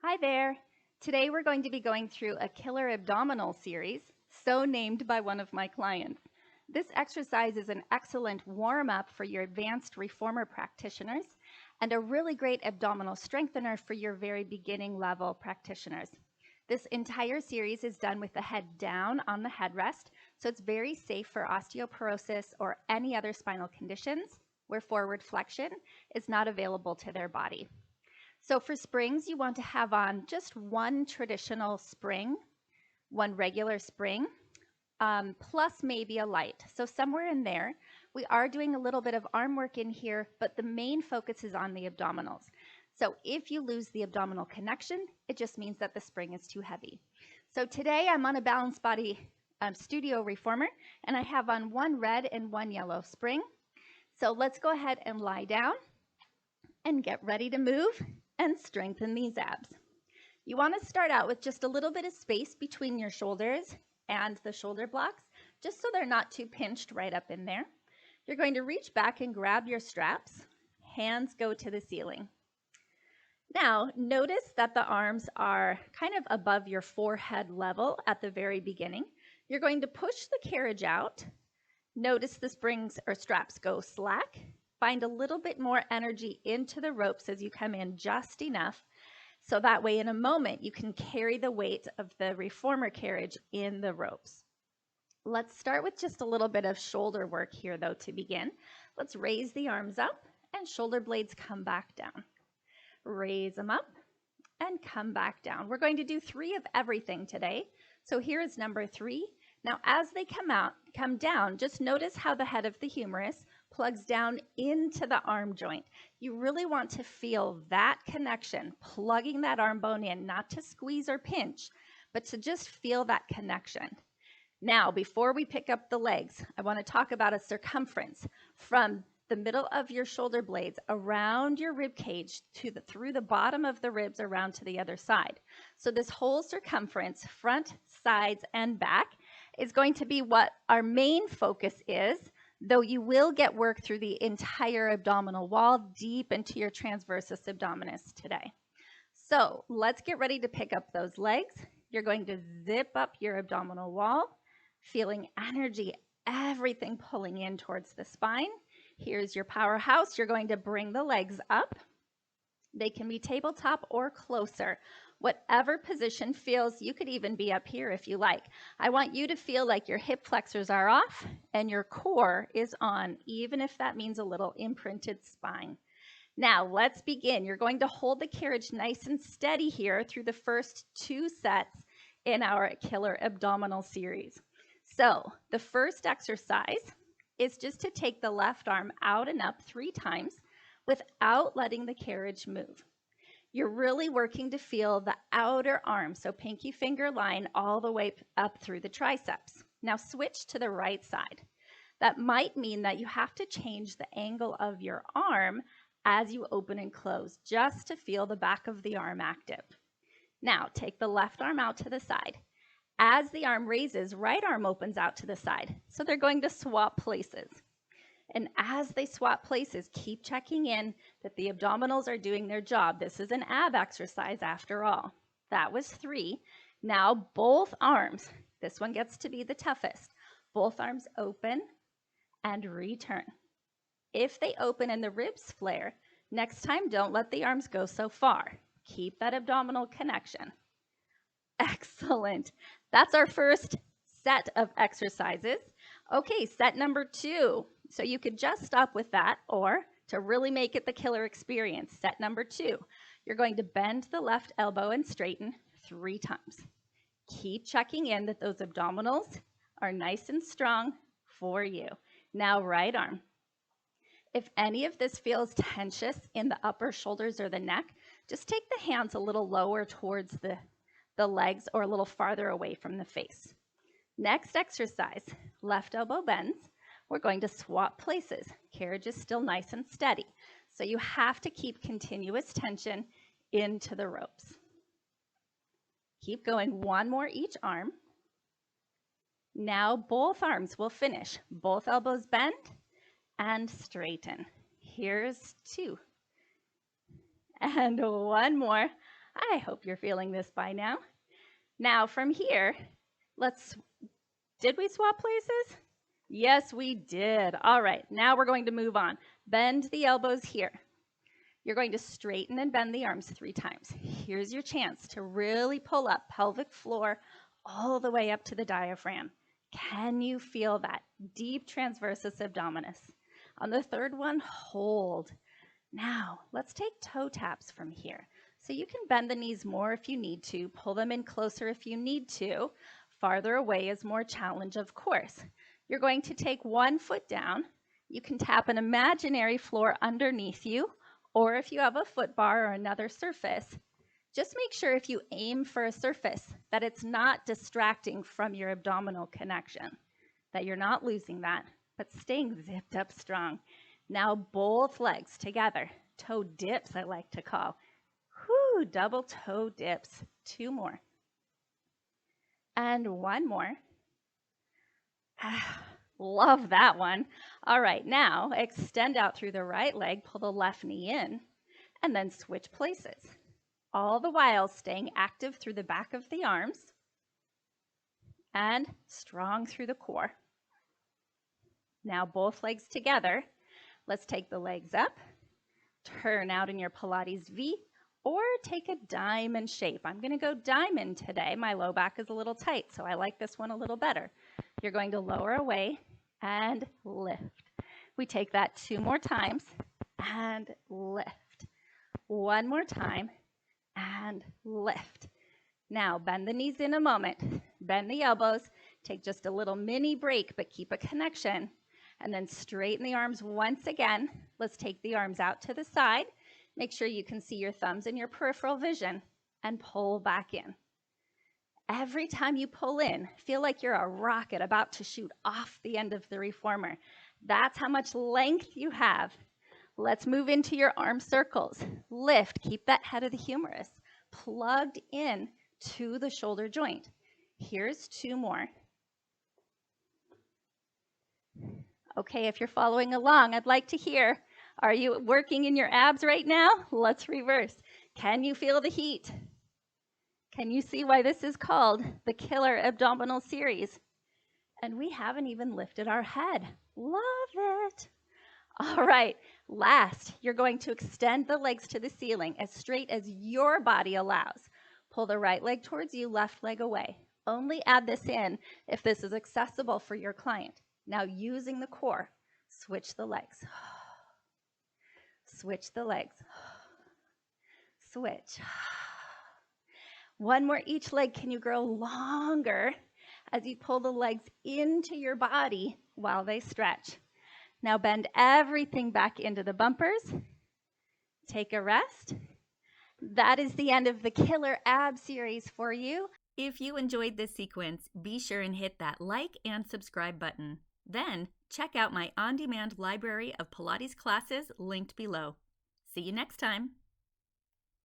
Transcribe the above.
Hi there. Today we're going to be going through a killer abdominal series, so named by one of my clients. This exercise is an excellent warm-up for your advanced reformer practitioners and a really great abdominal strengthener for your very beginning level practitioners. This entire series is done with the head down on the headrest, so it's very safe for osteoporosis or any other spinal conditions where forward flexion is not available to their body. So for springs, you want to have on just one traditional spring, one regular spring, plus maybe a light. So somewhere in there, we are doing a little bit of arm work in here, but the main focus is on the abdominals. So if you lose the abdominal connection, it just means that the spring is too heavy. So today I'm on a balanced body studio reformer, and I have on one red and one yellow spring. So let's go ahead and lie down and get ready to move and strengthen these abs. You want to start out with just a little bit of space between your shoulders and the shoulder blocks, just so they're not too pinched right up in there. You're going to reach back and grab your straps. Hands go to the ceiling. Now, notice that the arms are kind of above your forehead level at the very beginning. You're going to push the carriage out. Notice the springs or straps go slack. Find a little bit more energy into the ropes as you come in, just enough, so that way in a moment you can carry the weight of the reformer carriage in the ropes. Let's start with just a little bit of shoulder work here though to begin. Let's raise the arms up and shoulder blades come back down. Raise them up and come back down. We're going to do 3 of everything today. So here is number 3. Now as they come down, just notice how the head of the humerus plugs down into the arm joint. You really want to feel that connection, plugging that arm bone in, not to squeeze or pinch, but to just feel that connection. Now, before we pick up the legs, I want to talk about a circumference from the middle of your shoulder blades around your rib cage through the bottom of the ribs around to the other side. So this whole circumference, front, sides, and back, is going to be what our main focus is, though you will get work through the entire abdominal wall deep into your transversus abdominis today. So let's get ready to pick up those legs. You're going to zip up your abdominal wall, feeling energy, everything pulling in towards the spine. Here's your powerhouse. You're going to bring the legs up. They can be tabletop or closer. Whatever position feels, you could even be up here if you like. I want you to feel like your hip flexors are off and your core is on, even if that means a little imprinted spine. Now let's begin. You're going to hold the carriage nice and steady here through the first 2 sets in our killer abdominal series. So the first exercise is just to take the left arm out and up 3 times without letting the carriage move. You're really working to feel the outer arm, so pinky finger line all the way up through the triceps. Now switch to the right side. That might mean that you have to change the angle of your arm as you open and close, just to feel the back of the arm active. Now take the left arm out to the side. As the arm raises, right arm opens out to the side. So they're going to swap places. And as they swap places, keep checking in that the abdominals are doing their job. This is an ab exercise after all. That was 3. Now both arms, this one gets to be the toughest. Both arms open and return. If they open and the ribs flare, next time don't let the arms go so far. Keep that abdominal connection. Excellent. That's our first set of exercises. Okay, set number 2. So you could just stop with that, or to really make it the killer experience, set number 2, you're going to bend the left elbow and straighten 3 times. Keep checking in that those abdominals are nice and strong for you. Now right arm. If any of this feels tensious in the upper shoulders or the neck, just take the hands a little lower towards the legs or a little farther away from the face. Next exercise, left elbow bends. We're going to swap places. Carriage is still nice and steady. So you have to keep continuous tension into the ropes. Keep going, 1 more each arm. Now both arms will finish. Both elbows bend and straighten. Here's 2. And 1 more. I hope you're feeling this by now. Now from here, did we swap places? Yes, we did. All right, now we're going to move on. Bend the elbows here. You're going to straighten and bend the arms 3 times. Here's your chance to really pull up pelvic floor all the way up to the diaphragm. Can you feel that deep transversus abdominis? On the 3rd one, hold. Now, let's take toe taps from here. So you can bend the knees more if you need to, pull them in closer if you need to. Farther away is more challenge, of course. You're going to take 1 foot down. You can tap an imaginary floor underneath you, or if you have a foot bar or another surface, just make sure if you aim for a surface that it's not distracting from your abdominal connection, that you're not losing that, but staying zipped up strong. Now both legs together, toe dips I like to call. Whoo, double toe dips. 2 more. And 1 more. Love that one. All right, now extend out through the right leg, pull the left knee in, and then switch places. All the while staying active through the back of the arms and strong through the core. Now both legs together. Let's take the legs up, turn out in your Pilates V, or take a diamond shape. I'm going to go diamond today. My low back is a little tight, so I like this one a little better. You're going to lower away and lift. We take that 2 more times and lift. 1 more time and lift. Now bend the knees in a moment. Bend the elbows. Take just a little mini break, but keep a connection. And then straighten the arms once again. Let's take the arms out to the side. Make sure you can see your thumbs in your peripheral vision and pull back in. Every time you pull in, feel like you're a rocket about to shoot off the end of the reformer. That's how much length you have. Let's move into your arm circles. Lift, keep that head of the humerus plugged in to the shoulder joint. Here's 2 more. Okay, if you're following along, I'd like to hear, are you working in your abs right now? Let's reverse. Can you feel the heat? Can you see why this is called the Killer Abdominal Series? And we haven't even lifted our head. Love it. All right, last, you're going to extend the legs to the ceiling as straight as your body allows. Pull the right leg towards you, left leg away. Only add this in if this is accessible for your client. Now using the core, switch the legs. Switch the legs. Switch. 1 more each leg. Can you grow longer as you pull the legs into your body while they stretch? Now bend everything back into the bumpers. Take a rest. That is the end of the Killer Ab series for you. If you enjoyed this sequence, be sure and hit that like and subscribe button. Then check out my on-demand library of Pilates classes linked below. See you next time.